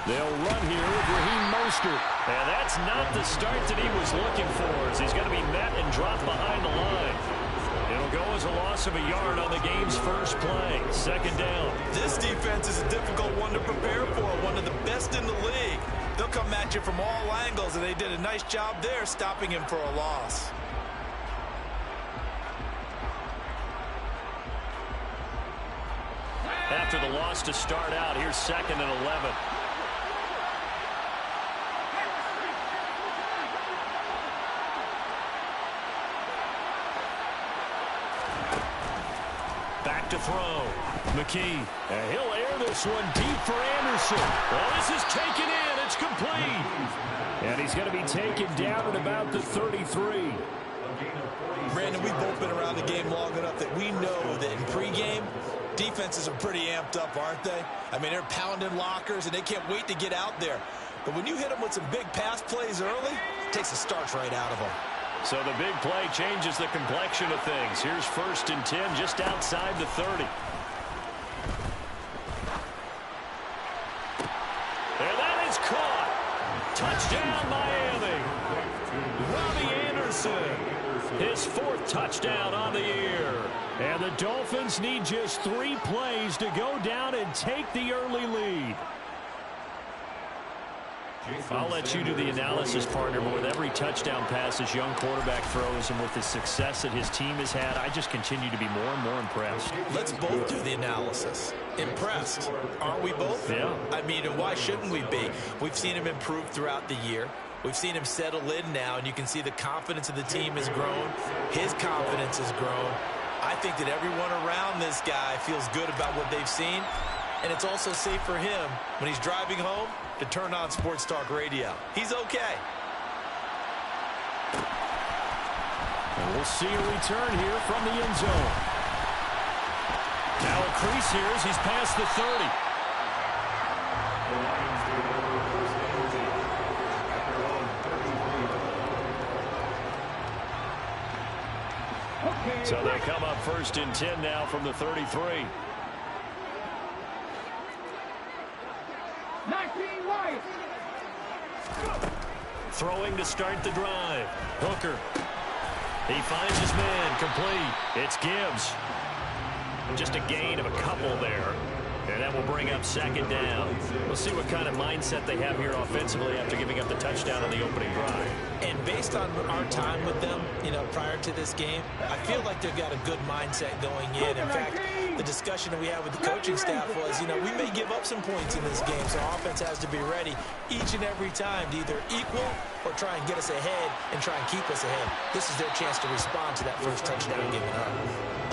They'll run here with Raheem Mostert. And that's not the start that he was looking for, as he's going to be met and dropped behind the line. It'll go as a loss of a yard on the game's first play. Second down. This defense is a difficult one to prepare for, one of the best in the league. They'll come at you from all angles, and they did a nice job there stopping him for a loss. After the loss to start out, here's 2nd and 11. Back to throw. McKee. And he'll air this one deep for Anderson. Well, this is taken in. It's complete. And he's going to be taken down at about the 33. Brandon, we've both been around the game long enough that we know that in pregame, defenses are pretty amped up, aren't they? I mean, they're pounding lockers, and they can't wait to get out there. But when you hit them with some big pass plays early, it takes the starch right out of them. So the big play changes the complexion of things. Here's 1st and 10 just outside the 30. And that is caught. Touchdown, Miami. Robbie Anderson. His 4th touchdown on the year. And the Dolphins need just 3 plays to go down and take the early lead. I'll let you do the analysis, partner, but with every touchdown pass this young quarterback throws and with the success that his team has had, I just continue to be more and more impressed. Let's both do the analysis. Impressed. Aren't we both? Yeah. I mean, and why shouldn't we be? We've seen him improve throughout the year. We've seen him settle in now, and you can see the confidence of the team has grown. His confidence has grown. I think that everyone around this guy feels good about what they've seen, and it's also safe for him when he's driving home to turn on Sports Talk Radio. He's okay. And we'll see a return here from the end zone. Now a crease here as he's past the 30. So they come up 1st and 10 now from the 33. Throwing to start the drive. Hooker. He finds his man. Complete. It's Gibbs. Just a gain of a couple there. And that will bring up 2nd down. We'll see what kind of mindset they have here offensively after giving up the touchdown on the opening drive. And based on our time with them, prior to this game, I feel like they've got a good mindset going in. In fact, the discussion that we had with the coaching staff was, we may give up some points in this game, so our offense has to be ready each and every time to either equal or try and get us ahead and try and keep us ahead. This is their chance to respond to that first touchdown given up.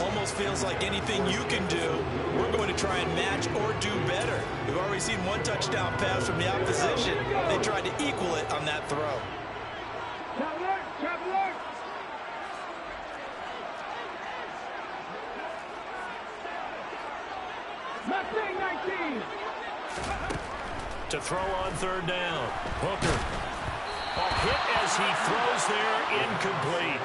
Almost feels like anything you can do, we're going to try and match or do better. We've already seen one touchdown pass from the opposition. They tried to equal it on that throw. To throw on 3rd down. Hooker. A hit as he throws there, incomplete.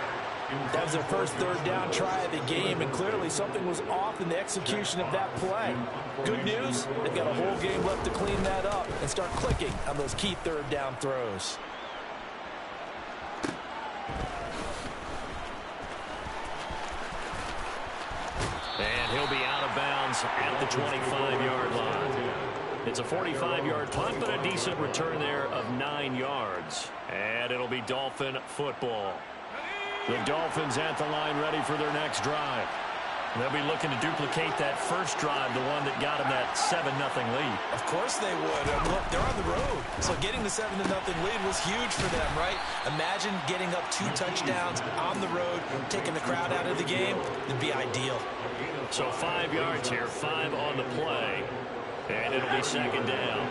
That was their first 3rd down try of the game, and clearly something was off in the execution of that play. Good news, they've got a whole game left to clean that up and start clicking on those key 3rd down throws. And he'll be out of bounds at the 25-yard line. It's a 45-yard punt, but a decent return there of 9 yards. And it'll be Dolphin football. The Dolphins at the line ready for their next drive. They'll be looking to duplicate that first drive, the one that got them that 7-0 lead. Of course they would. Look, they're on the road. So getting the 7-0 lead was huge for them, right? Imagine getting up 2 touchdowns on the road, taking the crowd out of the game. It'd be ideal. So 5 yards here, 5 on the play. And it'll be 2nd down.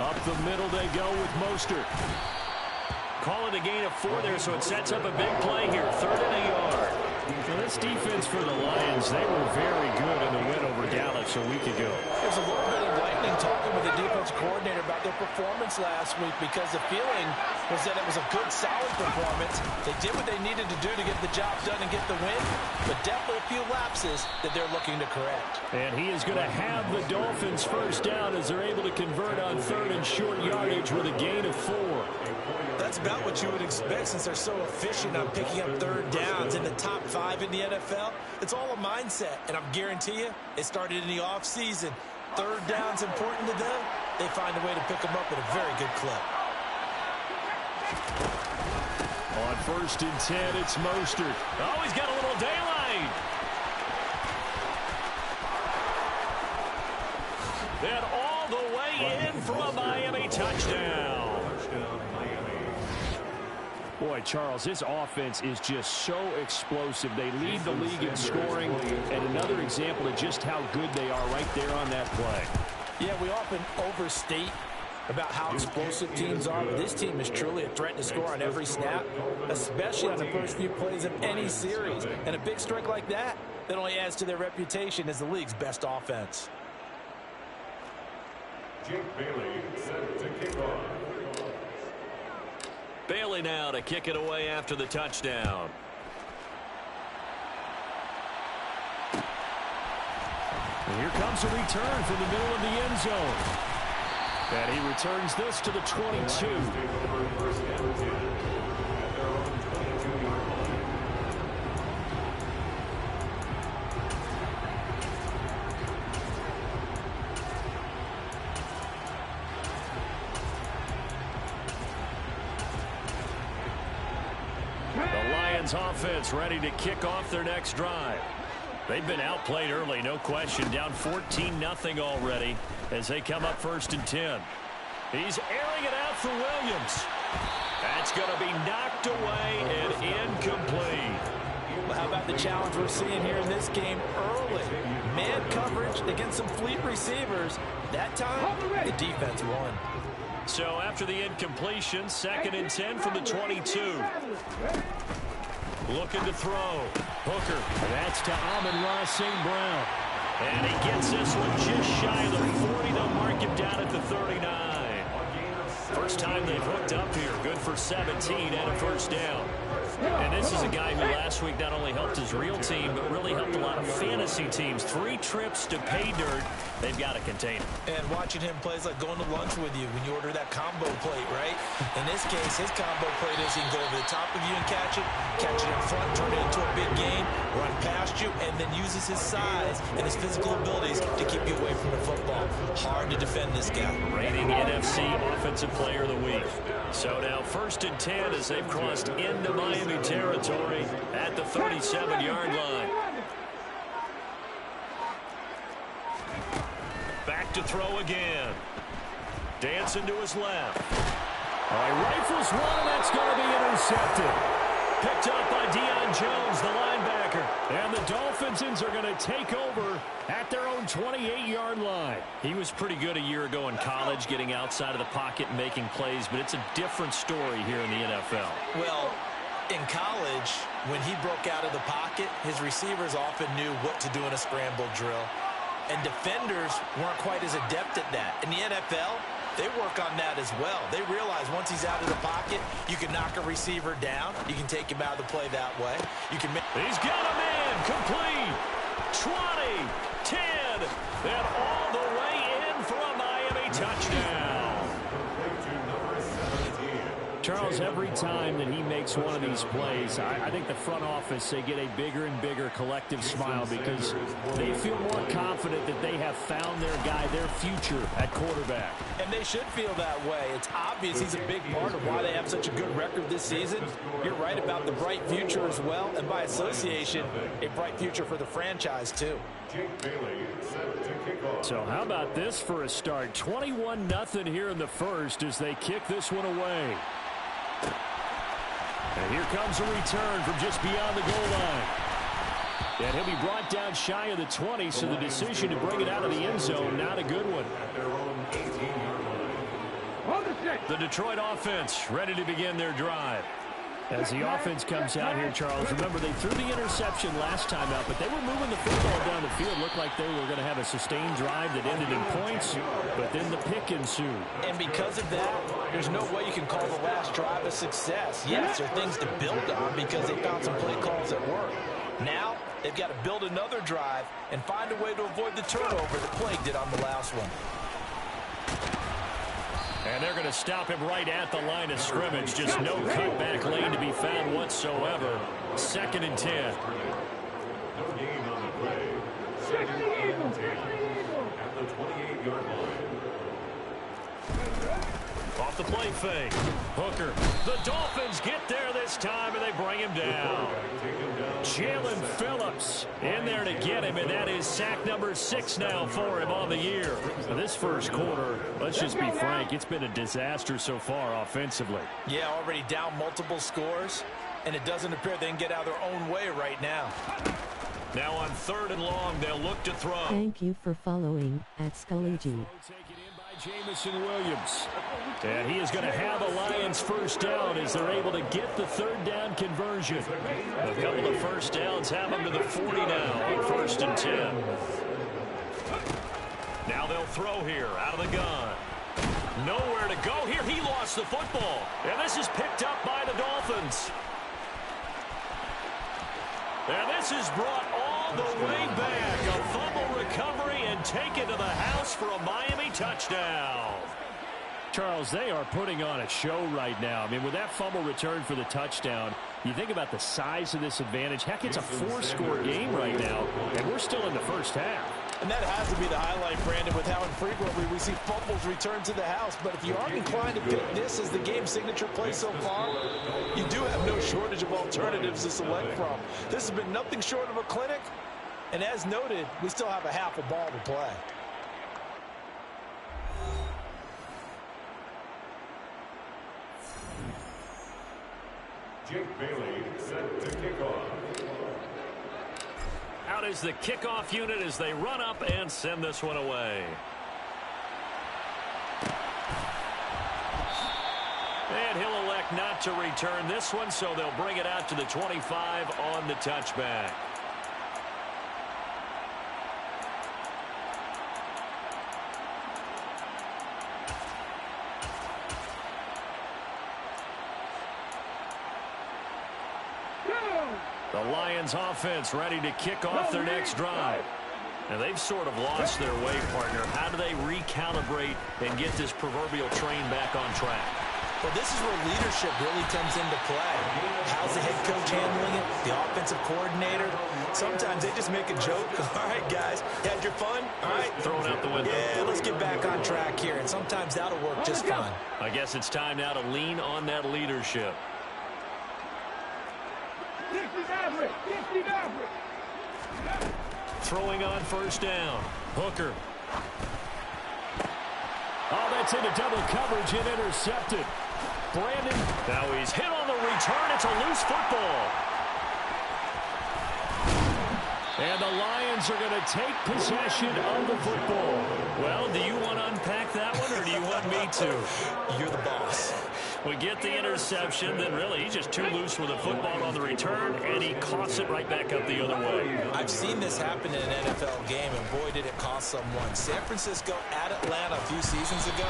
Up the middle they go with Mostert. Call it a gain of 4 there, so it sets up a big play here. 3rd and a yard. So this pass defense for the Lions. They were very good in the win over Dallas a week ago. There's a little bit of lightning talking with the defense coordinator about their performance last week because the feeling was that it was a good, solid performance. They did what they needed to do to get the job done and get the win, but definitely a few lapses that they're looking to correct. And he is going to have the Dolphins first down as they're able to convert on 3rd and short yardage with a gain of 4. That's about what you would expect since they're so efficient on picking up 3rd downs in the top 5 in the NFL. It's all a mindset, and I guarantee you it started in the offseason. 3rd down's important to them. They find a way to pick them up at a very good clip. On 1st and 10, it's Mostert. Oh, he's got a little daylight. Then all the way in for a Miami touchdown. Boy, Charles, this offense is just so explosive. They lead the league in scoring, and another example of just how good they are right there on that play. Yeah, we often overstate about how explosive teams are, but this team is truly a threat to score on every snap, especially on the first few plays of any series. And a big strike like that only adds to their reputation as the league's best offense. Jake Bailey set to kick off. Bailey now to kick it away after the touchdown. And here comes a return from the middle of the end zone. And he returns this to the 22. Offense ready to kick off their next drive. They've been outplayed early, no question. Down 14-0 already as they come up 1st and 10. He's airing it out for Williams. That's going to be knocked away and incomplete. Well, how about the challenge we're seeing here in this game early? Man coverage against some fleet receivers. That time, the defense won. So after the incompletion, 2nd and 10 from the 22. Looking to throw. Hooker. That's to Amon-Ra St. Brown. And he gets this one just shy of the 40. They'll mark him down at the 39. First time they've hooked up here. Good for 17 and a first down. And this is a guy who last week not only helped his real team, but really helped a lot of fantasy teams. 3 trips to pay dirt. They've got to contain him. And watching him play is like going to lunch with you when you order that combo plate, right? In this case, his combo plate is he can go over the top of you and catch it in front, turn it into a big game, run past you, and then uses his size and his physical abilities to keep you away from the football. Hard to defend this guy. Reigning NFC Offensive Player of the Week. So now 1st and 10 as they've crossed into Miami territory at the 37-yard line. Back to throw again. Dancing to his left. He rifles one, and that's going to be intercepted. Picked up by Deion Jones, the linebacker. And the Dolphins are going to take over at their own 28-yard line. He was pretty good a year ago in college, getting outside of the pocket and making plays, but it's a different story here in the NFL. Well, in college, when he broke out of the pocket, his receivers often knew what to do in a scramble drill. And defenders weren't quite as adept at that. In the NFL, they work on that as well. They realize once he's out of the pocket, you can knock a receiver down. You can take him out of the play that way. You can make. He's got a man complete. 20, 10, then all the way in for a Miami touchdown. Charles, every time that he makes one of these plays, I think the front office, they get a bigger and bigger collective smile because they feel more confident that they have found their guy, their future at quarterback. And they should feel that way. It's obvious he's a big part of why they have such a good record this season. You're right about the bright future as well, and by association, a bright future for the franchise too. So how about this for a start? 21-0 here in the first as they kick this one away. And here comes a return from just beyond the goal line. And he'll be brought down shy of the 20, so the decision to bring it out of the end zone, not a good one. The Detroit offense ready to begin their drive. As the offense comes out here, Charles, remember they threw the interception last time out, but they were moving the football down the field. Looked like they were going to have a sustained drive that ended in points, but then the pick ensued. And because of that, there's no way you can call the last drive a success. Yes, there are things to build on because they found some play calls that work. Now, they've got to build another drive and find a way to avoid the turnover that plagued it on the last one. And they're going to stop him right at the line of scrimmage. Just no cutback lane to be found whatsoever. 2nd and 10. No gain on the play. 2nd and 10 at the 28-yard line. Off the play fake. Hooker. The Dolphins get there this time, and they bring him down. Jalen Phillips in there to get him, and that is sack number 6 now for him on the year. This first quarter, let's just be frank, it's been a disaster so far offensively. Yeah, already down multiple scores, and it doesn't appear they can get out of their own way right now. Now on 3rd and long, they'll look to throw. Thank you for following at Scully-G. Jamison Williams. And he is going to have a Lions first down as they're able to get the 3rd down conversion. A couple of first downs have them to the 40 now on 1st and 10. Now they'll throw here out of the gun. Nowhere to go here. He lost the football. And this is picked up by the Dolphins. And this is brought all the way back. A fumble recovery and taken to the house for a Miami touchdown. Charles, they are putting on a show right now. I mean, with that fumble return for the touchdown, you think about the size of this advantage. Heck, it's a 4-score game right now, and we're still in the first half. And that has to be the highlight, Brandon, with how infrequently we see fumbles return to the house. But if you aren't inclined to pick this as the game signature play so far, you do have no shortage of alternatives to select from. This has been nothing short of a clinic. And as noted, we still have a half a ball to play. Jake Bailey set to kick off. Out is the kickoff unit as they run up and send this one away. And he'll elect not to return this one, so they'll bring it out to the 25 on the touchback. The Lions offense ready to kick off their next drive. And they've sort of lost their way, partner. How do they recalibrate and get this proverbial train back on track? Well, this is where leadership really comes into play. How's the head coach handling it? The offensive coordinator? Sometimes they just make a joke. All right, guys, had your fun? All right. Throw it out the window. Yeah, let's get back on track here. And sometimes that'll work just fine. I guess it's time now to lean on that leadership. Throwing on first down. Hooker. Oh, that's into double coverage and intercepted. Brandon. Now he's hit on the return. It's a loose football. And the Lions are going to take possession of the football. Well, do you want to unpack that one, or do you want me to? You're the boss. We get the interception, then really he's just too loose with the football on the return, and he coughs it right back up the other way. I've seen this happen in an NFL game, and boy, did it cost someone. San Francisco at Atlanta a few seasons ago.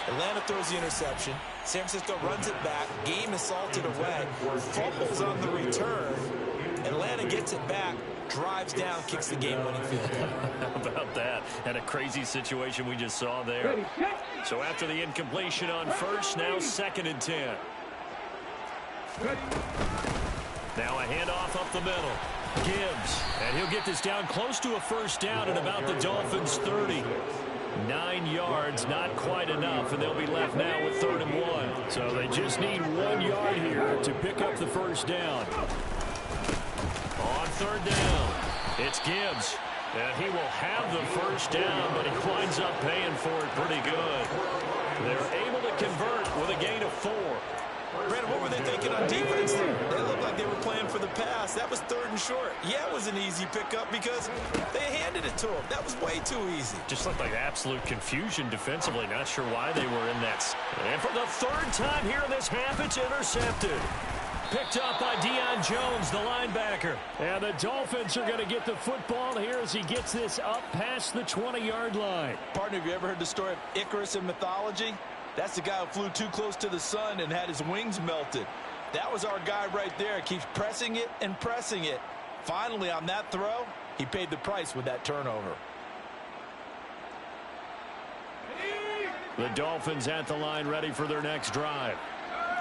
Atlanta throws the interception. San Francisco runs it back. Game is salted away. Fumbles on the return. Atlanta gets it back, drives down, kicks the game-winning field goal. How about that? And a crazy situation we just saw there. So after the incompletion on first, now 2nd and 10. Now a handoff up the middle. Gibbs, and he'll get this down close to a first down at about the Dolphins' 30. 9 yards, not quite enough, and they'll be left now with 3rd and 1. So they just need 1 yard here to pick up the first down. On 3rd down, it's Gibbs. And he will have the first down, but he winds up paying for it pretty good. They're able to convert with a gain of 4. Brandon, what were they thinking on defense there? They looked like they were playing for the pass. That was 3rd and short. Yeah, it was an easy pickup because they handed it to him. That was way too easy. Just looked like absolute confusion defensively. Not sure why they were in that. And for the 3rd time here in this half, it's intercepted. picked up by Deion Jones, the linebacker. And the Dolphins are going to get the football here as he gets this up past the 20-yard line. Partner, have you ever heard the story of Icarus in mythology? That's the guy who flew too close to the sun and had his wings melted. That was our guy right there. Keeps pressing it and pressing it. Finally, on that throw, he paid the price with that turnover. The Dolphins at the line, ready for their next drive.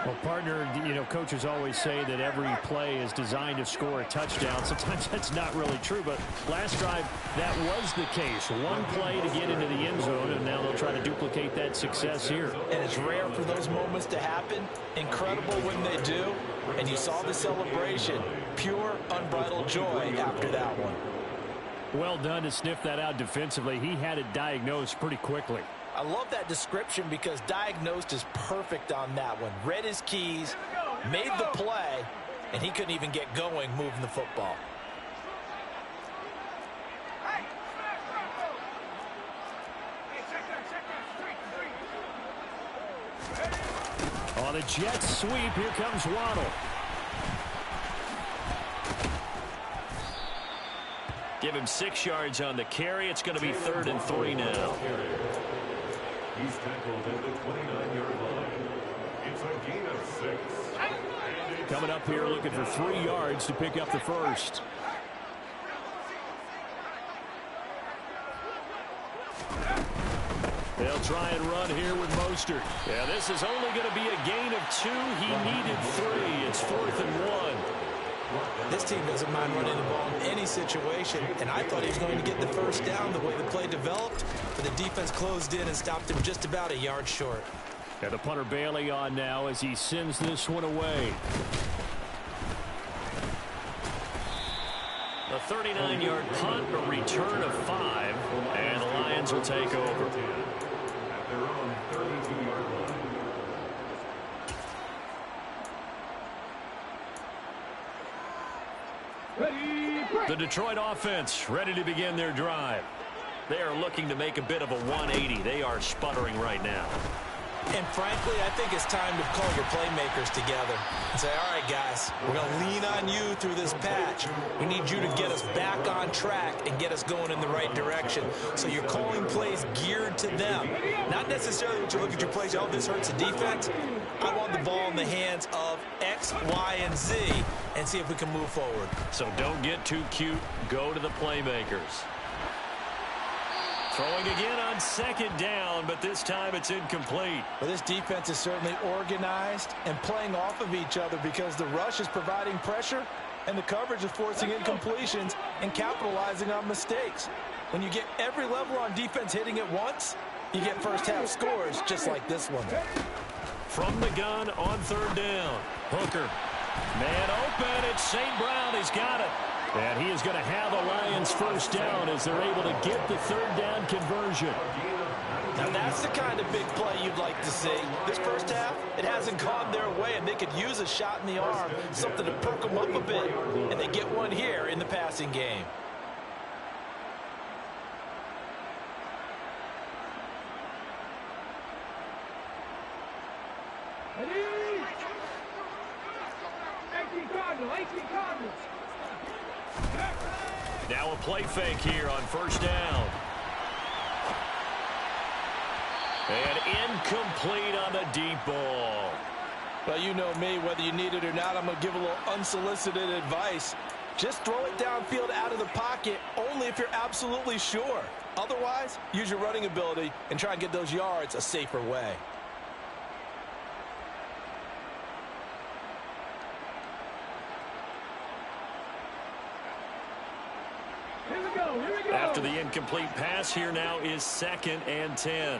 Well, partner, you know, coaches always say that every play is designed to score a touchdown. Sometimes that's not really true, but last drive, that was the case. One play to get into the end zone, and now they'll try to duplicate that success here. And it's rare for those moments to happen. Incredible when they do. And you saw the celebration. Pure, unbridled joy after that one. Well done to sniff that out defensively. He had it diagnosed pretty quickly. I love that description because diagnosed is perfect on that one. Read his keys, made the play, and he couldn't even get going moving the football. On a jet sweep, here comes Waddle. Give him 6 yards on the carry. It's going to be 3rd and 3 now. He's tackled at the 29-yard line. It's a gain of 6. Coming up here looking for 3 yards to pick up the first. They'll try and run here with Mostert. Yeah, this is only going to be a gain of 2. He needed 3. It's 4th and 1. This team doesn't mind running the ball in any situation, and I thought he was going to get the first down the way the play developed, but the defense closed in and stopped him just about a yard short. And the punter Bailey on now as he sends this one away. A 39-yard punt, a return of 5, and the Lions will take over. At their own 32-yard line. The Detroit offense ready to begin their drive. They are looking to make a bit of a 180. They are sputtering right now. And frankly, I think it's time to call your playmakers together and say, all right, guys, we're going to lean on you through this patch. We need you to get us back on track and get us going in the right direction. So you're calling plays geared to them. Not necessarily when you look at your plays, oh, this hurts the defense. I want the ball in the hands of X, Y, and Z and see if we can move forward. So don't get too cute. Go to the playmakers. Throwing again on 2nd down, but this time it's incomplete. Well, this defense is certainly organized and playing off of each other because the rush is providing pressure and the coverage is forcing incompletions and capitalizing on mistakes. When you get every level on defense hitting at once, you get first half scores just like this one. From the gun on 3rd down. Hooker. Man open. It's St. Brown. He's got it. And he is going to have a Lions first down as they're able to get the 3rd down conversion. Now that's the kind of big play you'd like to see. This first half, it hasn't gone their way, and they could use a shot in the arm, something to perk them up a bit. And they get one here in the passing game. Now a play fake here on 1st down. And incomplete on the deep ball. Well, you know me, whether you need it or not, I'm going to give a little unsolicited advice. Just throw it downfield out of the pocket only if you're absolutely sure. Otherwise, use your running ability and try and get those yards a safer way. After the incomplete pass, here now is 2nd and 10.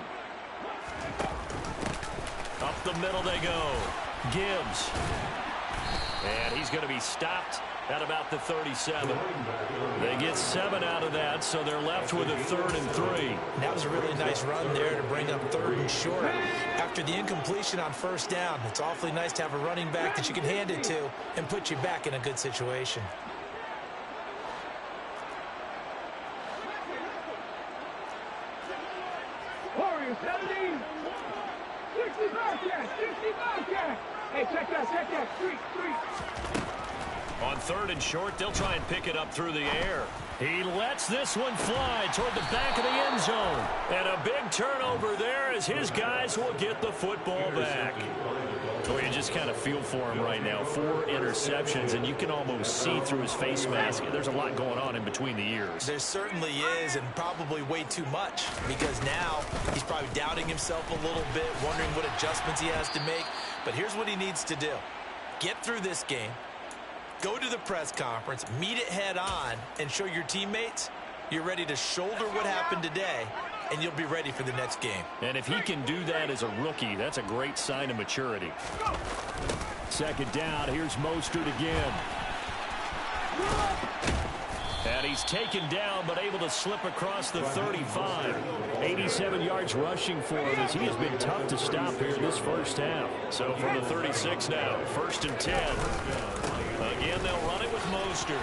Up the middle they go. Gibbs. And he's going to be stopped at about the 37. They get 7 out of that, so they're left with a 3rd and 3. That was a really nice run there to bring up 3rd and short. After the incompletion on 1st down, it's awfully nice to have a running back that you can hand it to and put you back in a good situation. Hey, check that. Street. On 3rd and short, they'll try and pick it up through the air. He lets this one fly toward the back of the end zone. And a big turnover there as his guys will get the football back. Well, you just kind of feel for him right now. 4 interceptions, and you can almost see through his face mask. There's a lot going on in between the ears. There certainly is, and probably way too much, because now he's probably doubting himself a little bit, wondering what adjustments he has to make. But here's what he needs to do. Get through this game. Go to the press conference, meet it head on, and show your teammates you're ready to shoulder what happened today, and you'll be ready for the next game. And if he can do that as a rookie, that's a great sign of maturity. 2nd down, here's Mostert again. And he's taken down, but able to slip across the 35. 87 yards rushing for him as he has been tough to stop here this first half. So from the 36 now, 1st and 10. Again, they'll run it with Mostert.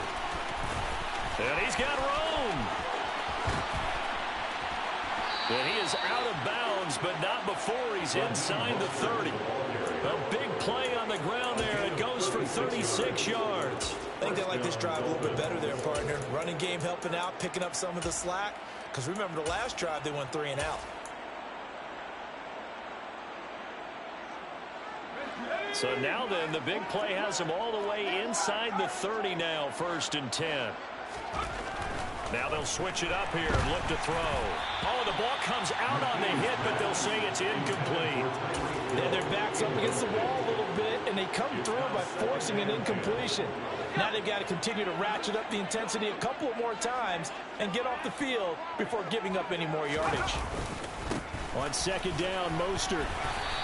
And he's got room. And he is out of bounds, but not before he's inside the 30. A big play on the ground there. It goes for 36 yards. I think they like this drive a little bit better there, partner. Running game helping out, picking up some of the slack. Because remember, the last drive, they went 3 and out. So now then, the big play has him all the way inside the 30 now, 1st and 10. Now they'll switch it up here and look to throw. Oh, the ball comes out on the hit, but they'll say it's incomplete. And their back's up against the wall a little bit, and they come through by forcing an incompletion. Now they've got to continue to ratchet up the intensity a couple more times and get off the field before giving up any more yardage. On 2nd down, Mostert.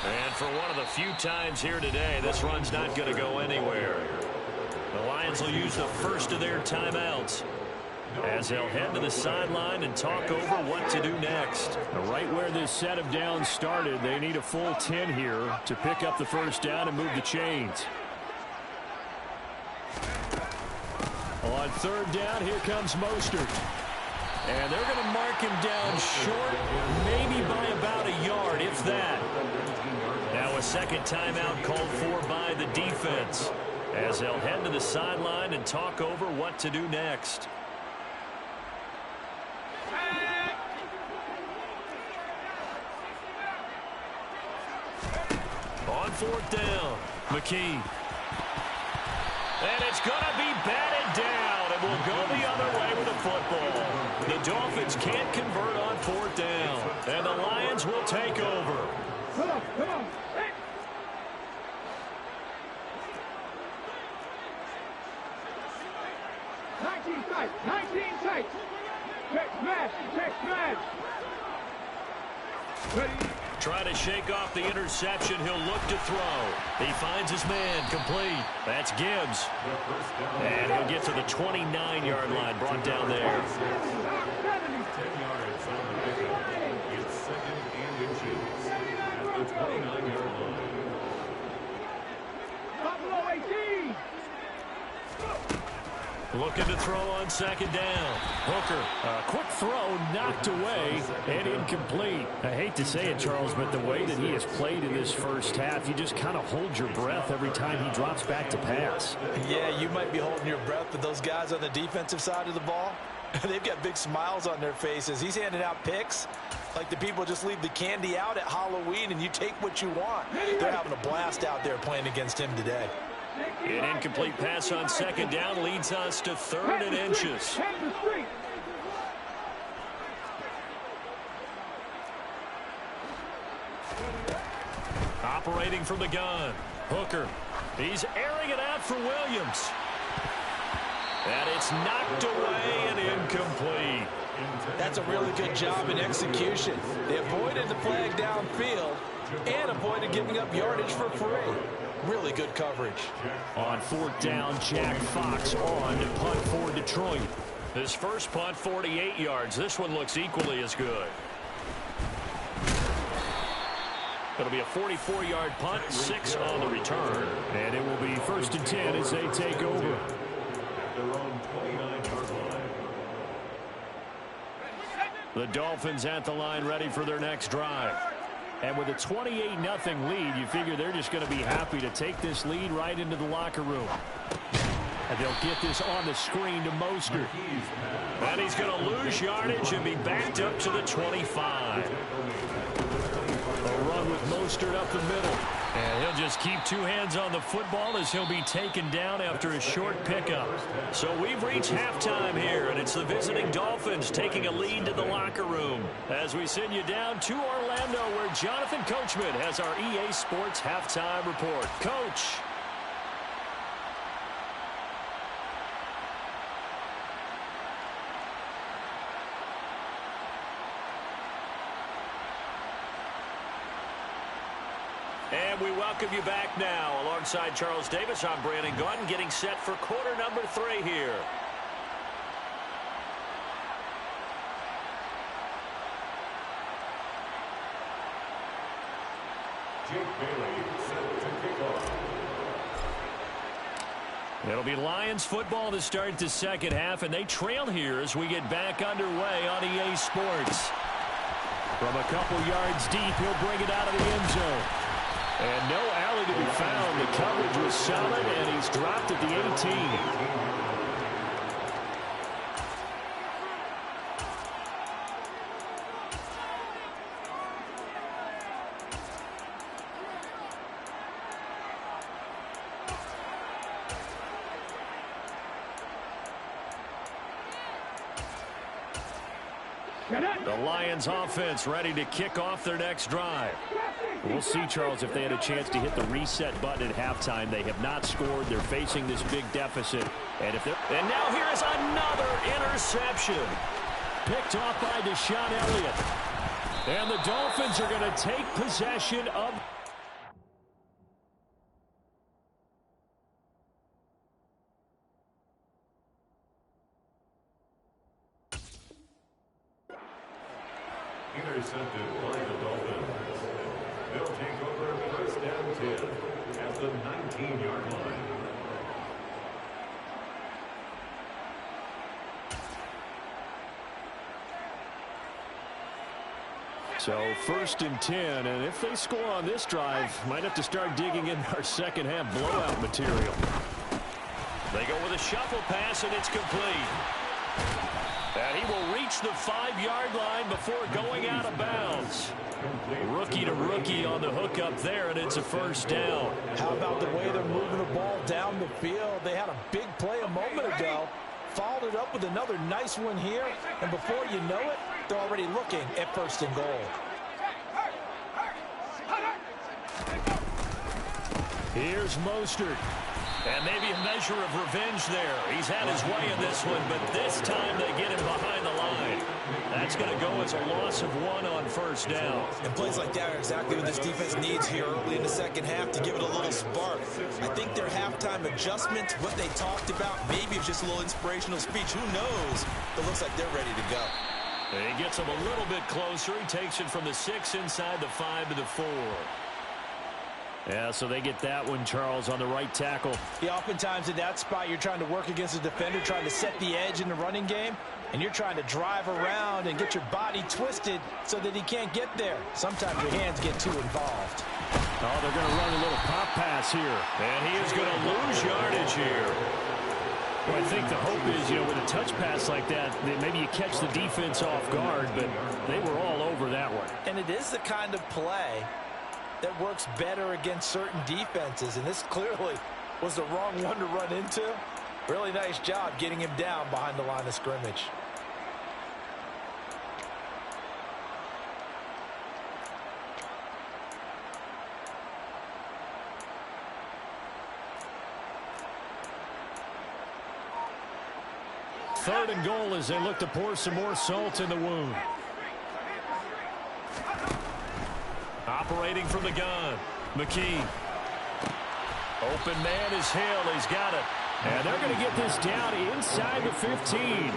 And for one of the few times here today, this run's not going to go anywhere. The Lions will use the first of their timeouts as they'll head to the sideline and talk over what to do next. Right where this set of downs started, they need a full 10 here to pick up the 1st down and move the chains. On 3rd down, here comes Mostert. And they're going to mark him down short, maybe by about a yard, if that. Now a 2nd timeout called for by the defense as they'll head to the sideline and talk over what to do next. On 4th down, McKee. And it's going to be batted down, and we'll go the other way with the football. The Dolphins can't convert on 4th down, and the Lions will take over. Come on. Hey. Nineteen tight. Check smash. Ready. Try to shake off the interception. He'll look to throw. He finds his man complete. That's Gibbs. And he'll get to the 29-yard line, brought down there. 10 yards on the pickup. It's 2nd and inches at the 29-yard line. Buffalo 18. Looking to throw on 2nd down. Hooker. A quick throw knocked away and incomplete. I hate to say it, Charles, but the way that he has played in this first half, you just kind of hold your breath every time he drops back to pass. Yeah, you might be holding your breath, but those guys on the defensive side of the ball, they've got big smiles on their faces. He's handing out picks like the people just leave the candy out at Halloween and you take what you want. They're having a blast out there playing against him today. An incomplete pass on 2nd down leads us to 3rd and inches. Operating from the gun. Hooker. He's airing it out for Williams. And it's knocked away and incomplete. That's a really good job in execution. They avoided the flag downfield and avoided giving up yardage for free. Really good coverage. On 4th down, Jack Fox on to punt for Detroit. His first punt, 48 yards. This one looks equally as good. It'll be a 44-yard punt, 6 on the return. And it will be 1st and 10 as they take over. At their own 29-yard line. The Dolphins at the line ready for their next drive. And with a 28-0 lead, you figure they're just going to be happy to take this lead right into the locker room. And they'll get this on the screen to Mostert. And he's going to lose yardage and be backed up to the 25. A run with Mostert up the middle. And he'll just keep two hands on the football as he'll be taken down after a short pickup. So we've reached halftime here, and it's the visiting Dolphins taking a lead to the locker room as we send you down to Orlando, where Jonathan Coachman has our EA Sports halftime report. Coach. And we welcome you back now. Alongside Charles Davis, I'm Brandon Gaudin, getting set for quarter number 3 here. Jake Bailey set to kick off. It'll be Lions football to start the second half, and they trail here as we get back underway on EA Sports. From a couple yards deep, he'll bring it out of the end zone. And no alley to be found. The coverage was solid, and he's dropped at the 18. The Lions offense ready to kick off their next drive. We'll see, Charles, if they had a chance to hit the reset button at halftime. They have not scored. They're facing this big deficit. And now here is another interception. Picked off by Deshaun Elliott. And the Dolphins are going to take possession of... Intercepted by the Dolphins. They'll take over first down 10 at the 19-yard line. So first and 10, and if they score on this drive, might have to start digging in our second half blowout material. They go with a shuffle pass, and it's complete. And he will reach the 5-yard line before going out of bounds. Rookie to rookie on the hookup there, and it's a first down. How about the way they're moving the ball down the field? They had a big play a moment ago, followed it up with another nice one here, and before you know it, they're already looking at first and goal. Here's Mostert. And maybe a measure of revenge there. He's had his way in this one, but this time they get him behind the line. That's going to go as a loss of 1 on first down. And plays like that are exactly what this defense needs here early in the second half to give it a little spark. I think their halftime adjustment, what they talked about, maybe it's just a little inspirational speech. Who knows? It looks like they're ready to go. And he gets him a little bit closer. He takes it from the 6 inside the 5 to the 4. Yeah, so they get that one, Charles, on the right tackle. Yeah, oftentimes in that spot, you're trying to work against a defender, trying to set the edge in the running game, and you're trying to drive around and get your body twisted so that he can't get there. Sometimes your hands get too involved. Oh, they're going to run a little pop pass here. And he is going to lose yardage here. Well, I think the hope is, with a touch pass like that, that maybe you catch the defense off guard, but they were all over that one. And it is the kind of play that works better against certain defenses, and this clearly was the wrong one to run into. Really nice job getting him down behind the line of scrimmage. Third and goal as they look to pour some more salt in the wound. Operating from the gun, McKee. Open man is Hill. He's got it. And they're going to get this down inside the 15.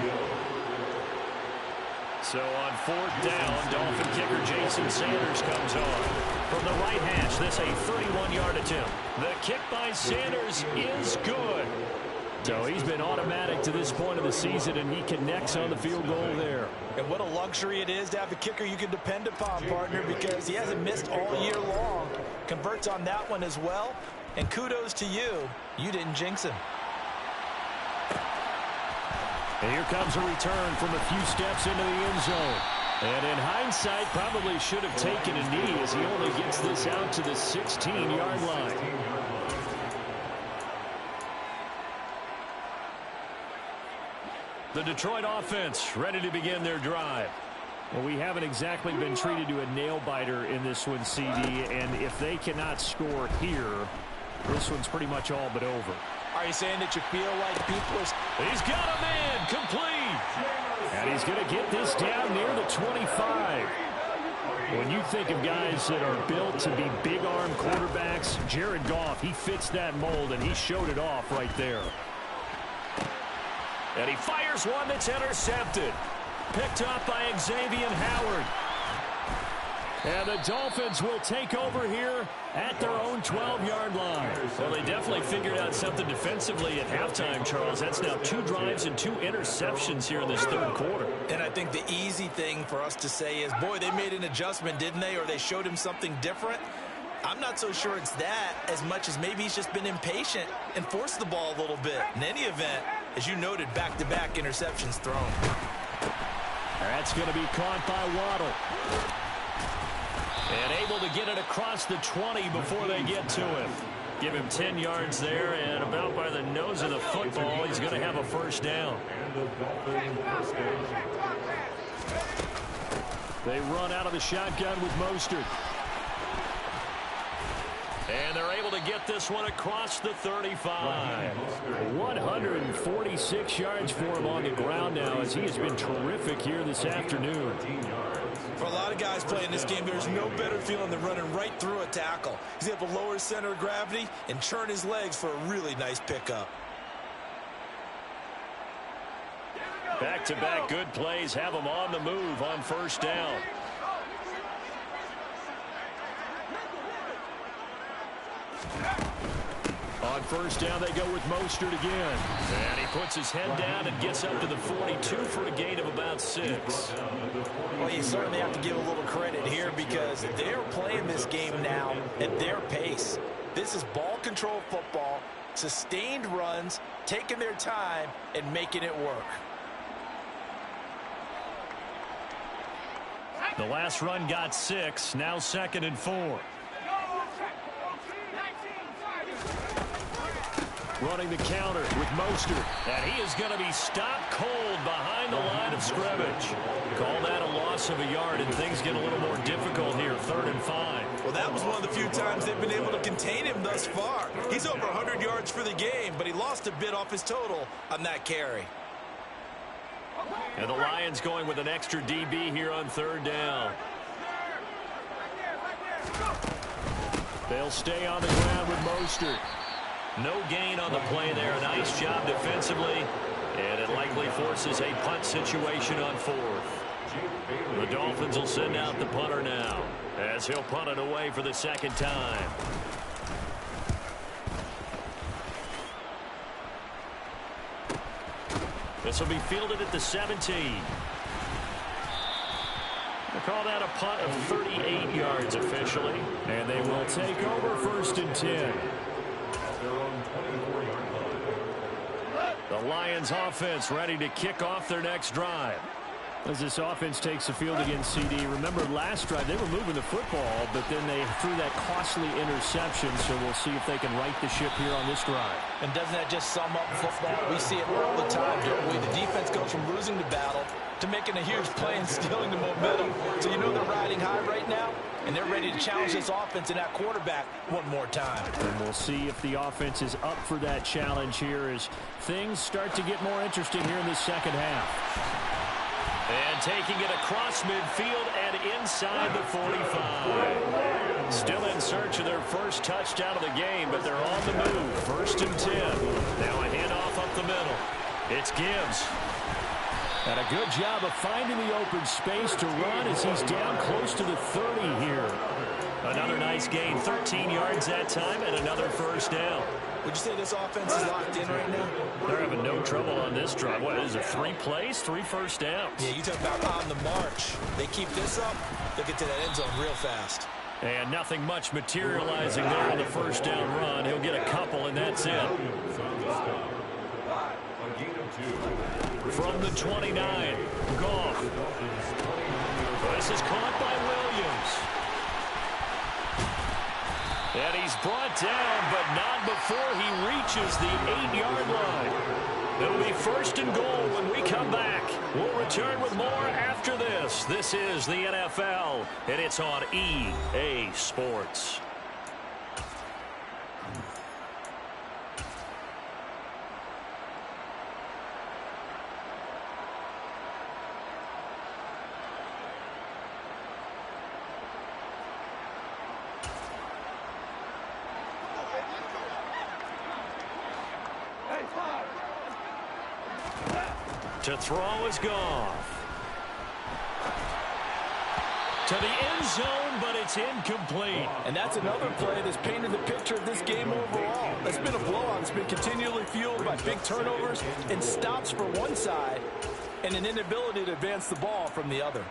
So on fourth down, Dolphin kicker Jason Sanders comes on. From the right hash, this a 31-yard attempt. The kick by Sanders is good. So he's been automatic to this point of the season, and he connects on the field goal there. And what a luxury it is to have a kicker you can depend upon, partner, because he hasn't missed all year long. Converts on that one as well. And kudos to you. You didn't jinx him. And here comes a return from a few steps into the end zone. And in hindsight, probably should have taken a knee as he only gets this out to the 16-yard line. The Detroit offense ready to begin their drive. Well, we haven't exactly been treated to a nail-biter in this one, CD, and if they cannot score here, this one's pretty much all but over. Are you saying that you feel like people are... He's got a man complete. And he's going to get this down near the 25. When you think of guys that are built to be big-arm quarterbacks, Jared Goff, he fits that mold, and he showed it off right there. And he fires one that's intercepted. Picked up by Xavier Howard. And the Dolphins will take over here at their own 12-yard line. Well, they definitely figured out something defensively at halftime, Charles. That's now 2 drives and 2 interceptions here in this third quarter. And I think the easy thing for us to say is, boy, they made an adjustment, didn't they? Or they showed him something different. I'm not so sure it's that as much as maybe he's just been impatient and forced the ball a little bit. In any event, as you noted, back-to-back interceptions thrown. That's going to be caught by Waddle. And able to get it across the 20 before they get to him. Give him 10 yards there, and about by the nose of the football, he's going to have a first down. They run out of the shotgun with Mostert. And they're able to get this one across the 35. 146 yards for him on the ground now, as he has been terrific here this afternoon. For a lot of guys playing this game, there's no better feeling than running right through a tackle. He's able to lower his center of gravity and churn his legs for a really nice pickup. Back-to-back good plays have him on the move on first down. On first down, they go with Mostert again. And he puts his head down and gets up to the 42 for a gain of about 6. Well, you certainly have to give a little credit here because they're playing this game now at their pace. This is ball control football, sustained runs, taking their time, and making it work. The last run got 6, now 2nd and 4. Running the counter with Mostert. And he is going to be stopped cold behind the line of scrimmage. Call that a loss of a yard, and things get a little more difficult here, 3rd and 5. Well, that was one of the few times they've been able to contain him thus far. He's over 100 yards for the game, but he lost a bit off his total on that carry. And the Lions going with an extra DB here on 3rd down. They'll stay on the ground with Mostert. No gain on the play there. Nice job defensively. And it likely forces a punt situation on 4th. The Dolphins will send out the punter now, as he'll punt it away for the 2nd time. This will be fielded at the 17. They call that a punt of 38 yards officially. And they will take over 1st and 10. The Lions offense ready to kick off their next drive. As this offense takes the field against CD, remember last drive they were moving the football, but then they threw that costly interception, so we'll see if they can right the ship here on this drive. And doesn't that just sum up football? We see it all the time, don't we? The defense goes from losing the battle to making a huge play and stealing the momentum. So you know they're riding high right now, and they're ready to challenge this offense and that quarterback one more time. And we'll see if the offense is up for that challenge here as things start to get more interesting here in the 2nd half. And taking it across midfield and inside the 45. Still in search of their first touchdown of the game, but they're on the move. 1st and 10. Now a handoff up the middle. It's Gibbs. And a good job of finding the open space to run as he's down close to the 30 here. Another nice gain, 13 yards that time, and another first down. Would you say this offense is locked in right now? They're having no trouble on this drive. What is it, 3 plays, 3 first downs? Yeah, you talk about on the march. They keep this up, they'll get to that end zone real fast. And nothing much materializing there on the first down run. He'll get a couple, and that's it. From the 29, Goff. This is caught by Williams. And he's brought down, but not before he reaches the 8-yard line. It'll be first and goal when we come back. We'll return with more after this. This is the NFL, and it's on EA Sports. To throw is Goff. To the end zone, but it's incomplete. And that's another play that's painted the picture of this game overall. It's been a blowout. It's been continually fueled by big turnovers and stops for one side and an inability to advance the ball from the other.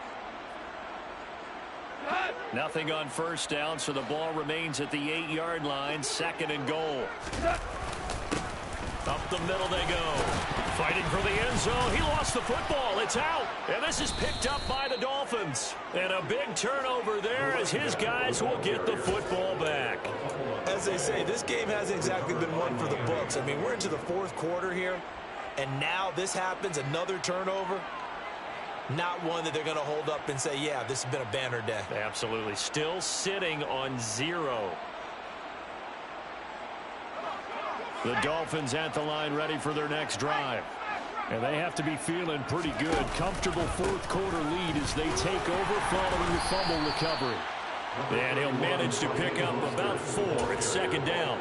Nothing on first down, so the ball remains at the 8-yard line. Second and goal. Up the middle they go. Fighting for the end zone. He lost the football. It's out. And this is picked up by the Dolphins. And a big turnover there as his guys will get the football back. As they say, this game hasn't exactly been one for the books. I mean, we're into the fourth quarter here, and now this happens, another turnover. Not one that they're going to hold up and say, yeah, this has been a banner day. Absolutely. Still sitting on 0. The Dolphins at the line, ready for their next drive. And they have to be feeling pretty good. Comfortable fourth quarter lead as they take over following the fumble recovery. And he'll manage to pick up about 4 at second down.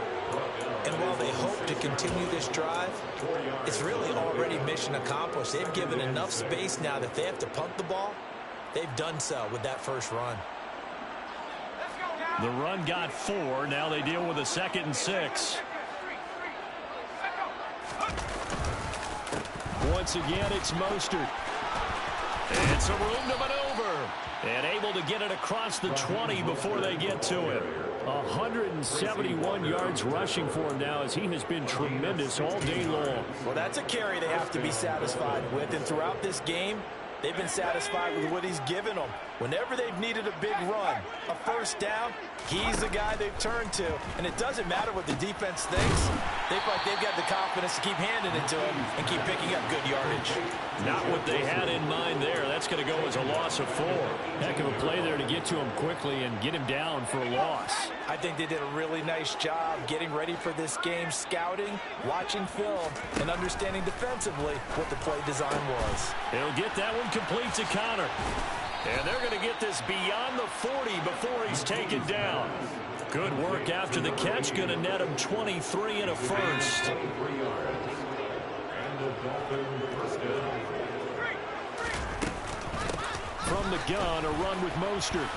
And while they hope to continue this drive, it's really already mission accomplished. They've given enough space now that they have to punt the ball. They've done so with that first run. The run got 4. Now they deal with a 2nd and 6. Once again, it's Mostert. It's a room to maneuver. And able to get it across the 20 before they get to him. 171 yards rushing for him now as he has been tremendous all day long. Well, that's a carry they have to be satisfied with. And throughout this game, they've been satisfied with what he's given them. Whenever they've needed a big run, a first down, he's the guy they've turned to. And it doesn't matter what the defense thinks. They feel like they've got the confidence to keep handing it to him and keep picking up good yardage. Not what they had in mind there. That's going to go as a loss of 4. Heck of a play there to get to him quickly and get him down for a loss. I think they did a really nice job getting ready for this game, scouting, watching film, and understanding defensively what the play design was. He'll get that one complete to Connor. And they're going to get this beyond the 40 before he's taken down. Good work after the catch. Going to net him 23 and a first. From the gun, a run with Mostert.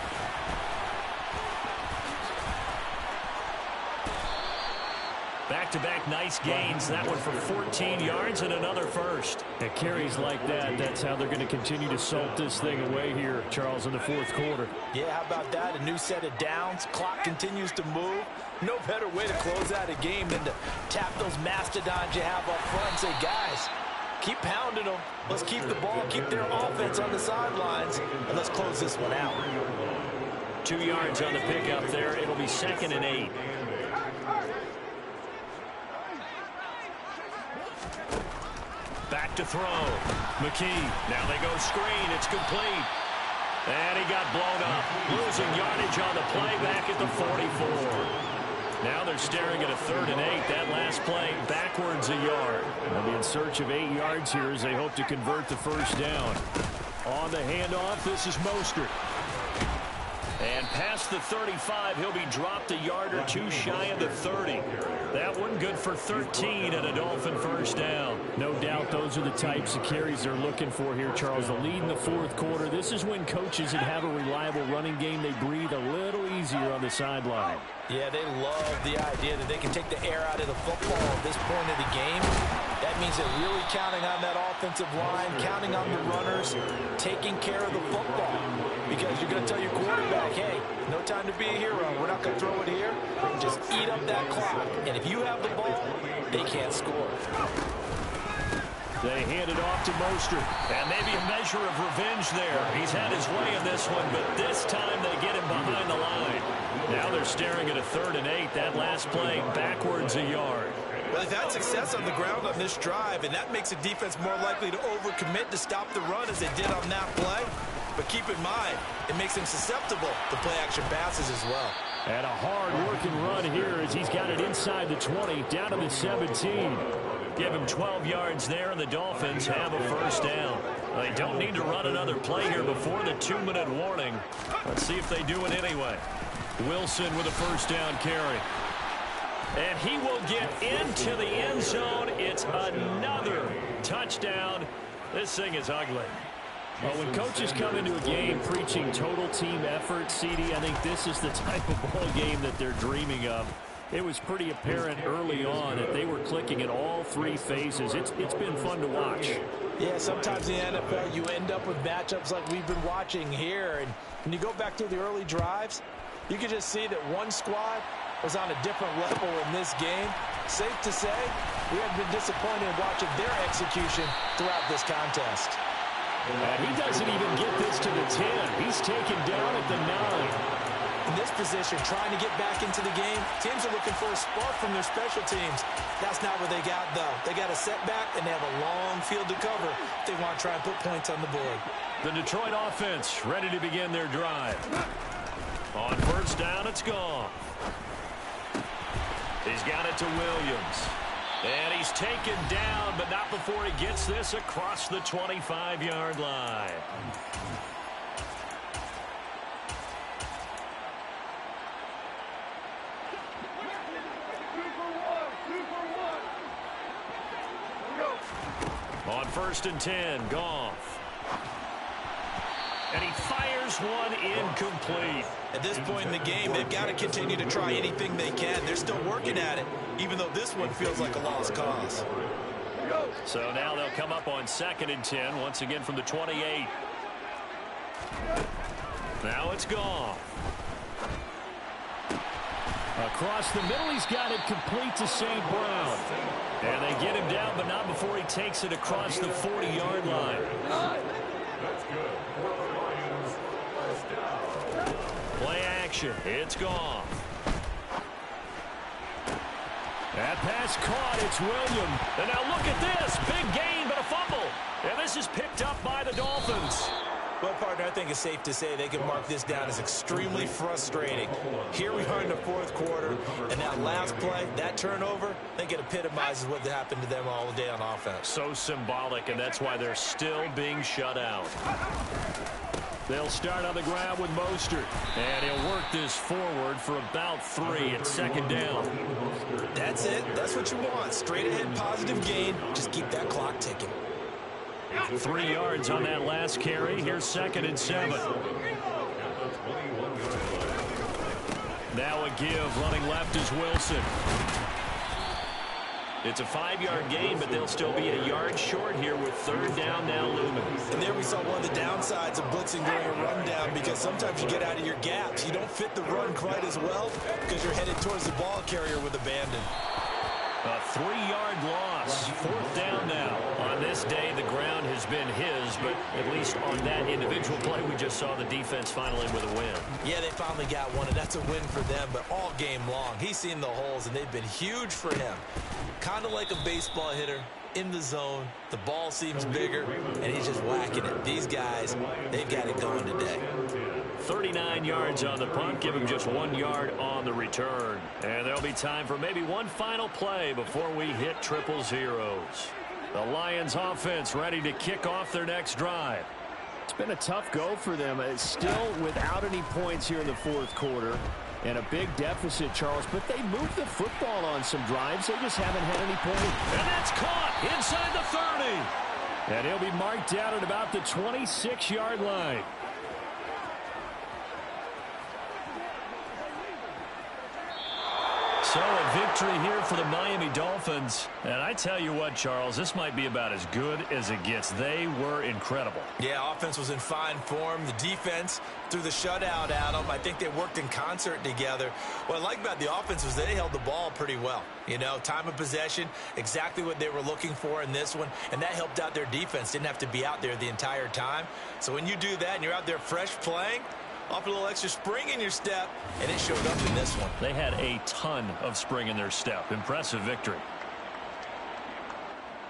Back-to-back nice gains. That one for 14 yards and another first. At carries like that, that's how they're going to continue to salt this thing away here, Charles, in the fourth quarter. Yeah, how about that? A new set of downs. Clock continues to move. No better way to close out a game than to tap those mastodons you have up front and say, guys, keep pounding them. Let's keep the ball, keep their offense on the sidelines, and let's close this one out. 2 yards on the pickup there. It'll be 2nd and 8. Back to throw. McKee. Now they go screen. It's complete. And he got blown up. Losing yardage on the play back at the 44. Now they're staring at a 3rd and 8. That last play backwards a yard. They'll be in search of 8 yards here as they hope to convert the first down. On the handoff, this is Mostert. And past the 35, he'll be dropped a yard or two shy of the 30. That one good for 13 and a Dolphin first down. No doubt those are the types of carries they're looking for here, Charles. The lead in the fourth quarter. This is when coaches that have a reliable running game, they breathe a little easier on the sideline. Yeah, they love the idea that they can take the air out of the football at this point of the game. That means they're really counting on that offensive line, counting on the runners, taking care of the football. Because you're going to tell your quarterback, hey, no time to be a hero. We're not going to throw it here. Just eat up that clock. And if you have the ball, they can't score. They hand it off to Mostert. And maybe a measure of revenge there. He's had his way in this one, but this time they get him behind the line. Now they're staring at a 3rd and 8. That last play backwards a yard. Well, they've had success on the ground on this drive, and that makes the defense more likely to overcommit to stop the run as they did on that play. But keep in mind, it makes him susceptible to play-action passes as well. And a hard-working run here as he's got it inside the 20, down to the 17. Give him 12 yards there, and the Dolphins have a first down. They don't need to run another play here before the 2-minute warning. Let's see if they do it anyway. Wilson with a first down carry. And he will get into the end zone. It's another touchdown. This thing is ugly. Well, when coaches come into a game preaching total team effort, CD, I think this is the type of ball game that they're dreaming of. It was pretty apparent early on that they were clicking in all 3 phases. It's been fun to watch. Yeah, sometimes in the NFL you end up with matchups like we've been watching here. And when you go back to the early drives, you can just see that one squad was on a different level in this game. Safe to say, we have been disappointed in watching their execution throughout this contest. And he doesn't even get this to the 10. He's taken down at the 9. In this position, trying to get back into the game, teams are looking for a spark from their special teams. That's not what they got, though. They got a setback, and they have a long field to cover if they want to try and put points on the board. The Detroit offense ready to begin their drive. On first down, it's gone. He's got it to Williams. And he's taken down, but not before he gets this across the 25-yard line. On first and 10, Goff. And he fires one incomplete. At this point in the game, they've got to continue to try anything they can. They're still working at it, even though this one feels like a lost cause. So now they'll come up on 2nd and 10, once again from the 28. Now it's Goff. Across the middle, he's got it complete to St. Brown. And they get him down, but not before he takes it across the 40-yard line. Play action. It's Goff. That pass caught. It's Williams. And now look at this. Big gain, but a fumble. And this is picked up by the Dolphins. Well, partner, I think it's safe to say they can mark this down as extremely frustrating. Here we are in the fourth quarter, and that last play, that turnover, I think it epitomizes what happened to them all day on offense. So symbolic, and that's why they're still being shut out. They'll start on the ground with Mostert. And he'll work this forward for about 3 at 2nd down. That's it. That's what you want. Straight ahead positive gain. Just keep that clock ticking. 3 yards on that last carry. Here's 2nd and 7. Now a give. Running left is Wilson. It's a 5-yard gain, but they'll still be a yard short here with 3rd down now looming. And there we saw one of the downsides of blitzing during a rundown, because sometimes you get out of your gaps. You don't fit the run quite as well because you're headed towards the ball carrier with abandon. A 3-yard loss. 4th down now. On this day, the ground has been his, but at least on that individual play, we just saw the defense finally with a win. Yeah, they finally got one, and that's a win for them, but all game long, he's seen the holes, and they've been huge for him. Kind of like a baseball hitter in the zone. The ball seems bigger, and he's just whacking it. These guys, they've got it going today. 39 yards on the punt, give him just 1 yard on the return. And there'll be time for maybe one final play before we hit 000. The Lions offense ready to kick off their next drive. It's been a tough go for them. It's still without any points here in the fourth quarter. And a big deficit, Charles. But they moved the football on some drives. They just haven't had any points. And that's caught inside the 30. And he'll be marked down at about the 26-yard line. So a victory here for the Miami Dolphins. And I tell you what, Charles, this might be about as good as it gets. They were incredible. Yeah, offense was in fine form. The defense threw the shutout at them. I think they worked in concert together. What I like about the offense was they held the ball pretty well. You know, time of possession, exactly what they were looking for in this one. And that helped out their defense. Didn't have to be out there the entire time. So when you do that and you're out there fresh playing, offer a little extra spring in your step, and it showed up in this one. They had a ton of spring in their step. Impressive victory.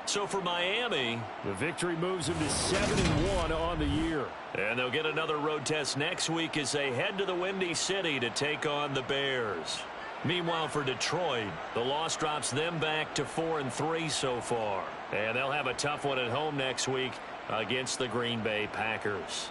So for Miami, the victory moves them to 7-1 on the year. And they'll get another road test next week as they head to the Windy City to take on the Bears. Meanwhile, for Detroit, the loss drops them back to 4-3 so far. And they'll have a tough one at home next week against the Green Bay Packers.